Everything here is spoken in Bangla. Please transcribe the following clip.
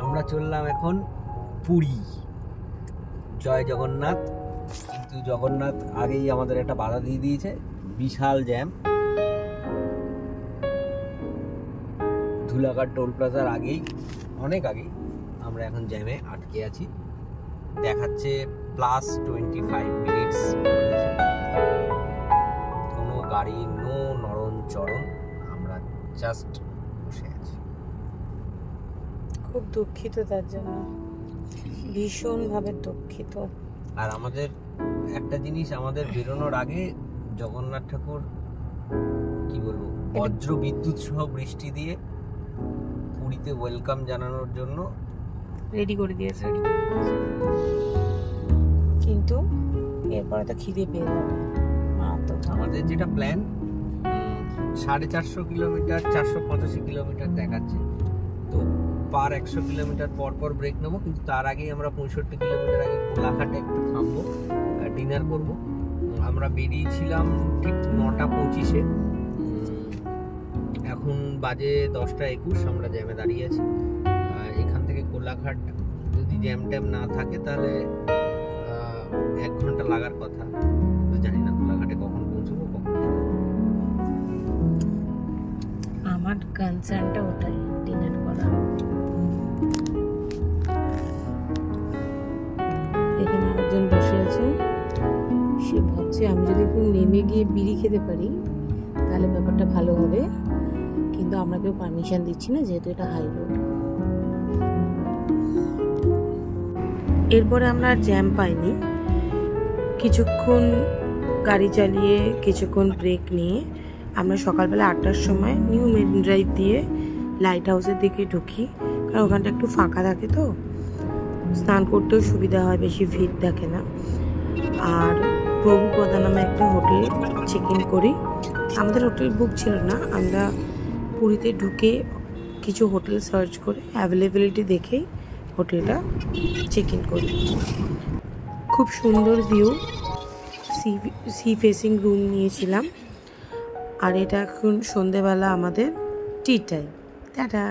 আমরা চললাম এখন পুরী। জয় জগন্নাথ। কিন্তু জগন্নাথ আগেই আমাদের একটা বাধা দিয়ে দিয়েছে, বিশাল জ্যাম। ধুলাঘাট টোল প্লাজার আগেই, অনেক আগেই আমরা এখন জ্যামে আটকে আছি। দেখাচ্ছে +25 মিনিটস। কোনো গাড়ি নো নড়ন চড়ন, আমরা জাস্ট বসে আছি। খুব দুঃখিত তার জন্য, ভীষণভাবে দুঃখিত। আর আমাদের একটা জিনিস, আমাদের বেরোনোর আগে জগন্নাথ ঠাকুর কি বলবো, বজ্র বিদ্যুৎ সহ বৃষ্টি দিয়ে পুরীতে ওয়েলকাম জানানোর জন্য রেডি করে দিয়েছে, কিন্তু এরপরে তো খিদে পেয়ে যাবে। আমাদের যেটা প্ল্যান 450 কিলোমিটার, 485 কিলোমিটার দেখাচ্ছে, তো পার 100 কিলোমিটার পর পর ব্রেক নেবো। কিন্তু তার আগেই আমরা 65 কিলোমিটার আগে কোলাঘাটে একটু থামবো, ডিনার করব। আমরা বেরিয়েছিলাম ঠিক 9:25-এ, এখন বাজে 10:21। আমরা জ্যামে দাঁড়িয়ে আছি। এখান থেকে কোলাঘাট যদি জ্যাম ট্যাম না থাকে তাহলে 1 ঘন্টা লাগার কথা। জানি না কোলাঘাটে কখন পৌঁছবো, কখন। আমার কনসার্নটা ওটাই, ডিনার করা। এখানে আরেকজন বসে আছে, সে ভাবছে আমি যদি একটু নেমে গিয়ে বিড়ি খেতে পারি তাহলে ব্যাপারটা ভালো হবে, কিন্তু আমরা কেউ পারমিশন দিচ্ছি না, যেহেতু এটা হাই রোড। এরপরে আমরা আর জ্যাম পাইনি। কিছুক্ষণ গাড়ি চালিয়ে, কিছুক্ষণ ব্রেক নিয়ে আমরা সকালবেলা 8টার সময় নিউ মেরিন ড্রাইভ দিয়ে লাইট হাউসের দিকে ঢুকি, কারণ ওখানটা একটু ফাঁকা থাকে, তো স্নান করতেও সুবিধা হয়, বেশি ভিড় থাকে না। আর প্রভুপদা নামে একটা হোটেল চেক ইন করি। আমাদের হোটেল বুক ছিল না, আমরা পুরীতে ঢুকে কিছু হোটেল সার্চ করে অ্যাভেলেবিলিটি দেখেই হোটেলটা চেক ইন করি। খুব সুন্দর ভিউ, সি ফেসিং রুম নিয়েছিলাম। আর এটা এখন সন্ধেবেলা আমাদের টি টাইম। টাটা।